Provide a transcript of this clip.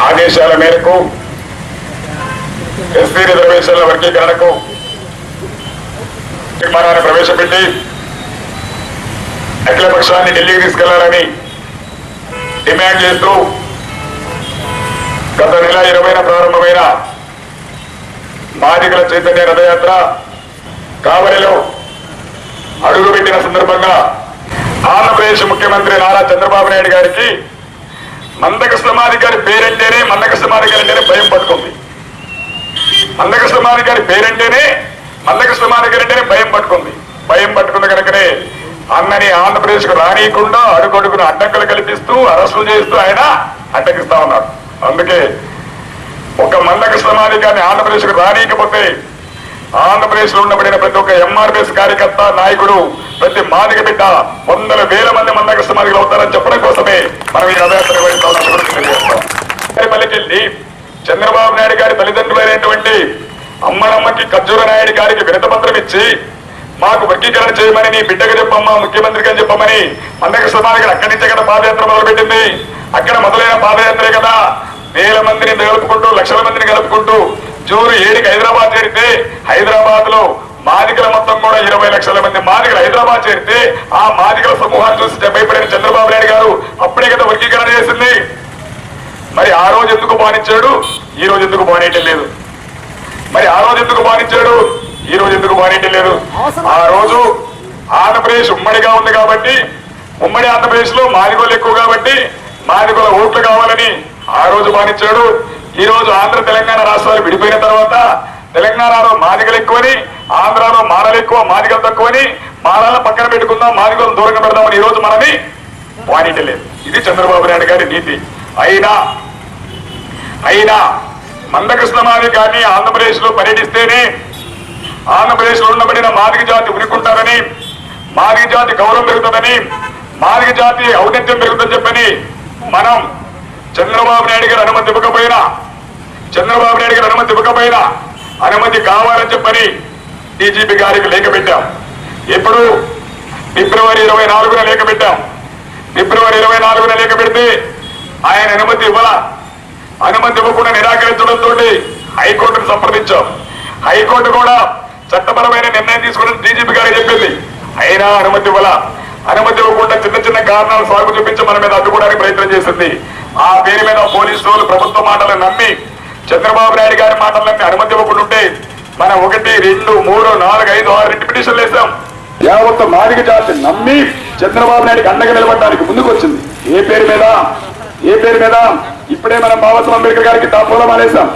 ఆదేశాల మేరకు ఎస్సీ రిజర్వేషన్ల వర్గీకరణకు తీర్మానాన్ని ప్రవేశపెట్టి అఖిలపక్షాన్ని ఢిల్లీకి తీసుకెళ్లాలని డిమాండ్ చేస్తూ గత నెల 20న ప్రారంభమైన మాదిగల చైతన్య రథయాత్ర కావలిలో అడుగుపెట్టిన సందర్భంగా ఆంధ్రప్రదేశ్ ముఖ్యమంత్రి నారా చంద్రబాబు నాయుడు గారికి మందకృష్ణ మాదిగారి పేరంటేనే మందకృష్ణ మాదిగారి అంటేనే భయం పట్టుకుంది. మందకృష్ణ మాదిగారి పేరంటేనే మందకృష్ణ మాదిగారి అంటేనే భయం పట్టుకుంది. భయం పట్టుకున్న కనుకనే అన్నని ఆంధ్రప్రదేశ్ కు రానియకుండా అడుగడుగును అడ్డంకులు కల్పిస్తూ అరెస్టులు చేస్తూ ఆయన అడ్డగిస్తా ఉన్నారు. అందుకే ఒక మందకృష్ణ మాదిగారిని ఆంధ్రప్రదేశ్ కు రానియకపోతే ఆంధ్రప్రదేశ్ లో ఉండబడిన ప్రతి ఒక్క ఎంఆర్పిఎస్ కార్యకర్త నాయకుడు ప్రతి మాదిగ బిడ్డ 100,000 మంది మందకృష్ణ మాదిగలు అవుతారని చెప్పడం కోసమే మనం ఈ రథయాత్ర నిర్వహిస్తాం. పల్లికెళ్ళి చంద్రబాబు నాయుడు గారి తల్లిదండ్రులైనటువంటి అమ్మనమ్మకి ఖర్జూర నాయుడు గారికి వినతిపత్రం ఇచ్చి మాకు వర్గీకరణ చేయమని నీ బిడ్డకు చెప్పమ్మా, ముఖ్యమంత్రికి అని చెప్పమని మందకృష్ణ మాదిగలు అక్కడి నుంచే కదా పాదయాత్ర మొదలుపెట్టింది. అక్కడ మొదలైన పాదయాత్రే కదా వేల మందిని కలుపుకుంటూ లక్షల మందిని కలుపుకుంటూ జూన్ 7కి హైదరాబాద్ చేరితే హైదరాబాద్ లో మాదిగల మొత్తం కూడా 20 లక్షల మంది మాదిగలు హైదరాబాద్ చేరితే ఆ మాదిగల సమూహాన్ని చూసి భయపడిన చంద్రబాబు నాయుడు గారు అప్పుడే కదా వర్గీకరణ చేసింది. మరి ఆ రోజు ఎందుకు బానించాడు, ఈ రోజు ఎందుకు బానేయటం లేదు? మరి ఆ రోజు ఎందుకు బానించాడు, ఈ రోజు ఎందుకు బానేయటం లేదు? ఆ రోజు ఆంధ్రప్రదేశ్ ఉమ్మడిగా ఉంది కాబట్టి, ఉమ్మడి ఆంధ్రప్రదేశ్ లో మాదిగోళ్ళు ఎక్కువ కాబట్టి మాదిగోళ్ళ ఓట్లు కావాలని ఆ రోజు బానించాడు. ఈ రోజు ఆంధ్ర తెలంగాణ రాష్ట్రాలు విడిపోయిన తర్వాత తెలంగాణలో మాదిగలు ఎక్కువని, ఆంధ్రాలో మాలలు ఎక్కువ, మాదిగలు తక్కువని మాలలను పక్కన పెట్టుకుందాం, మాదిగలను దూరంగా పెడదామని ఈ రోజు మనని వానిటలేదు. ఇది చంద్రబాబు నాయుడు గారి నీతి. అయినా మందకృష్ణ మాదిగారిని ఆంధ్రప్రదేశ్ లో పర్యటిస్తేనే ఆంధ్రప్రదేశ్ లో ఉండబడిన మాదిగ జాతి ఉనికుంటారని, మాదిగ జాతి గౌరవం పెరుగుతుందని, మాదిగ జాతి ఔన్నత్యం పెరుగుతుందని చెప్పని మనం చంద్రబాబు నాయుడు గారు అనుమతి ఇవ్వకపోయినా అనుమతి కావాలని చెప్పని డీజీపీ గారికి లేఖ పెట్టాం. ఎప్పుడు ఫిబ్రవరి 24న లేఖ పెట్టాం. ఫిబ్రవరి 24న లేఖ పెడితే ఆయన అనుమతి ఇవ్వకుండా నిరాకరించడంతో హైకోర్టును సంప్రదించాం. హైకోర్టు కూడా చట్టపరమైన నిర్ణయం తీసుకుని డీజీపీ గారికి చెప్పింది. అయినా అనుమతి ఇవ్వకుండా చిన్న కారణాలు సాగు చూపించి మన మీద అడ్డుకోవడానికి ప్రయత్నం చేసింది. ఆ పేరు మీద పోలీసు వాళ్ళు ప్రభుత్వ మాటలను నమ్మి చంద్రబాబు నాయుడు గారి మాటలు నమ్మి అనుమతి ఇవ్వకుండా ఉంటే మనం 1, 2, 3, 4, 5, 6 పిటిషన్లు వేసాం. యావత్ మాదిగ జాతి నమ్మి చంద్రబాబు నాయుడికి అండగా నిలబడడానికి ముందుకు వచ్చింది. ఏ పేరు మీద? ఇప్పుడే మనం బాబాసాహెబ్ అంబేద్కర్ గారికి పూలమాలేసాం.